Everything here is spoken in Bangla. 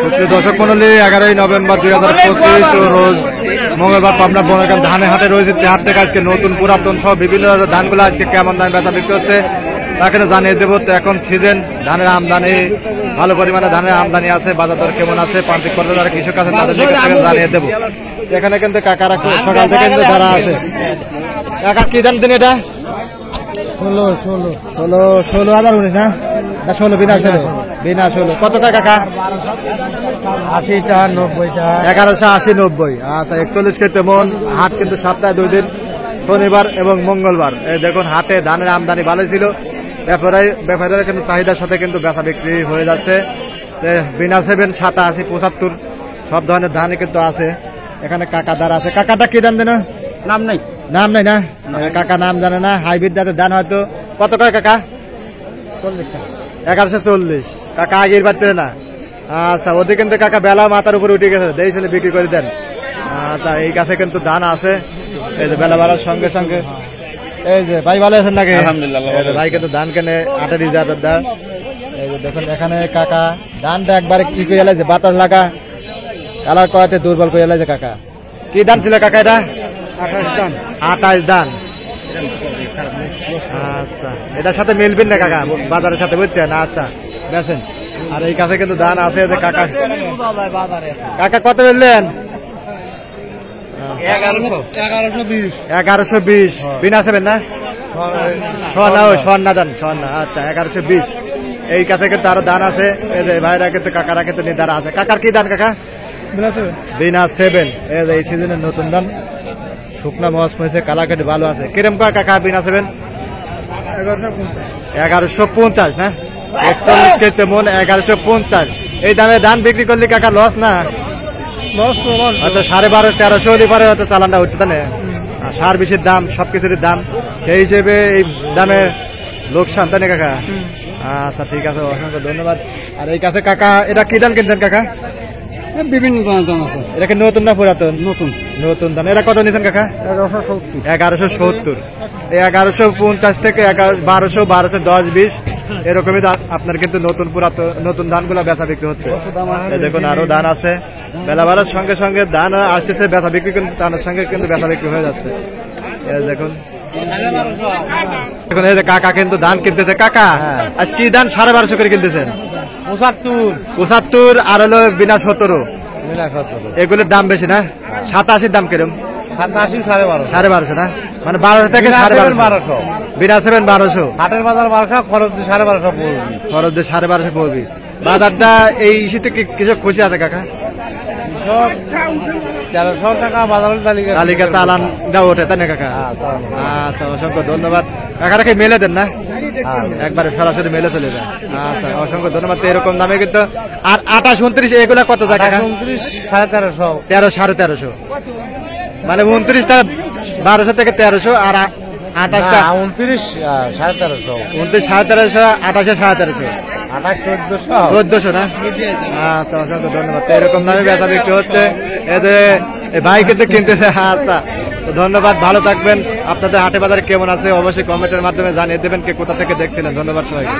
সুপ্রিয় দর্শক মন্ডলী, 11ই নভেম্বর 2025 রোজ মঙ্গলবার পাবনা বনগ্রাম ধানের হাটে রয়েছে। হাট থেকে আজকে নতুন পুরাতন সহ বিভিন্ন ধানগুলো আজকে কেমন দামে বেচা বিক্রি হচ্ছে তাকে জানিয়ে দেবো। তো এখন সিজন, ধানের আমদানি ভালো পরিমাণে ধানের আমদানি আছে, বাজার দর কেমন আছে, প্রান্তিক পর্যায়ে যারা কৃষক আছে তাদের জানিয়ে দেবো। এখানে কিন্তু কাকারা সকাল থেকে কিন্তু যারা আছে। কাকা কি দাম দিন এটা? 16 আবার 19 না? 16 বিনা 16 কত টাকা কাকা? 80 টাকা 90 টাকা 1180 90। আচ্ছা, 41 কেজি মন। হাট কিন্তু সপ্তাহে 2 দিন, শনিবার এবং মঙ্গলবার। এই দেখুন হাটে ধানের আমদানি ভালো ছিল, ব্যাপারীরা কিন্তু চাহিদার সাথে কিন্তু বেচা বিক্রি হয়ে যাচ্ছে। বিনা 7 87 75 সব ধরনের ধানই কিন্তু আছে। এখানে কাকা দাঁড়া আছে। কাকাটা কি দাম দেন? নাম নাই না কাকা নাম জানে না। হাইব্রিড জাতের ধান হয়তো। কত করে কাকা? 40 টাকা 1140। কাকা আগের বাড়তে না। আচ্ছা, ওদের কিন্তু কাকা বেলা মাথার উপরে উঠে গেছে, দেই ছেলে বিক্রি করে দেন। আচ্ছা, এই গাছে কিন্তু ধান আছে। এই যে বেলা বাড়ার সঙ্গে সঙ্গে এই যে ভাই ভালো আছেন নাকি? আলহামদুলিল্লাহ। ভাই কিন্তু ধান কেনে 28,000 ধান। এই যে দেখুন এখানে কাকা ধানটা একবারে কি করে এলাইছে, বাতাস লাগা কালার কয়তে দুর্বল করে এলাইছে। কাকা কি ধান ছিল কাকা এটা? 28 ধান। আচ্ছা, এটার সাথে মিলবেন না কাকা বাজারের সাথে, বুঝছেন? আচ্ছা দেখেন। আর এই কাছে কিন্তু ধান আছে যে কাকা। কাকা কত বললেন? 1120 বিনা 7 না? স্বর্ণা ধান, স্বর্ণা। আচ্ছা, 1120। এই কাছে কিন্তু আরো ধান আছে। এই যে ভাইরা কিন্তু কাকারা কিন্তু নির্ধারা আছে। কাকার কি ধান কাকা? বিনা 7। এই সিজনের নতুন ধান, শুকনা মজ হয়েছে, কালার কেটে ভালো আছে। কিরম কাকা বিনা 7? 1150 না? 41 কেজি মন 1150। এই দামে ধান বিক্রি করলে কাকা লস না? হয়তো 12,500-1300 হলে পরে হয়তো চালানটা উঠতে তানে। সার বিষের দাম, সবকিছুর দাম, সেই হিসেবে এই দামে লোকসান তাই না কাকা? আচ্ছা ঠিক আছে, অসংখ্য ধন্যবাদ। আর এই কাছে কাকা এটা কি ধান কিনছেন কাকা? বিভিন্ন দাম আছে। এটা কি নতুন না পুরাতন? নতুন ধান। এটা কত নিয়েছেন কাকা? 1170। 1150 থেকে 1200, 1210, 20 এরকমই আপনার কিন্তু নতুন পুরাতন নতুন ধানগুলো বেচা বিক্রি হচ্ছে। দেখুন আরো ধান আছে। বেলা বাড়ার সঙ্গে সঙ্গে ধান আসতেছে, বেচা বিক্রি কিন্তু ধানের সঙ্গে কিন্তু বেচা বিক্রি হয়ে যাচ্ছে। দেখুন দেখুন এই যে কাকা কিন্তু ধান কিনতেছে। কাকা আজ কি ধান 1250 করে কিনতেছেন? 75 আর হলো বিনা 17। এগুলোর দাম বেশি না? 87 দাম কিরম? 87 1250 না? মানে 1200 থেকে 1250। বিনা 7 1200। হাটের বাজার 1200, খরচ দিয়ে 1250 পড়বে। খরচ দিয়ে 1250 পড়বি। বাজারটা এই ইস্যুতে কিছু খুশি আছে কাকা? 1300 টাকা বাজারের তালিকা চালানটা ওঠে তাই না কাকা? আচ্ছা, অসংখ্য ধন্যবাদ। কাকারা কি মেলে দেন না? একবারে সরাসরি মেলে চলে যায়। আচ্ছা, অসংখ্য ধন্যবাদ। এরকম দামে কিন্তু। আর 28, 29 এগুলা কত যায় কাকা? 29 1350। 1300 মানে 29টা 1200 থেকে 1300 আর 28টা 29 1350। 29 1350, 28 1350, 1400 না? আচ্ছা, অসংখ্য ধন্যবাদ। এরকম দামে বেচা বিক্রি হচ্ছে। ভাই কিন্তু কিনতেছে। আচ্ছা, তো ধন্যবাদ, ভালো থাকবেন। আপনাদের হাটে বাজারে কেমন আছে অবশ্যই কমেন্টের মাধ্যমে জানিয়ে দেবেন কে কোথা থেকে দেখছিলেন। ধন্যবাদ সবাইকে।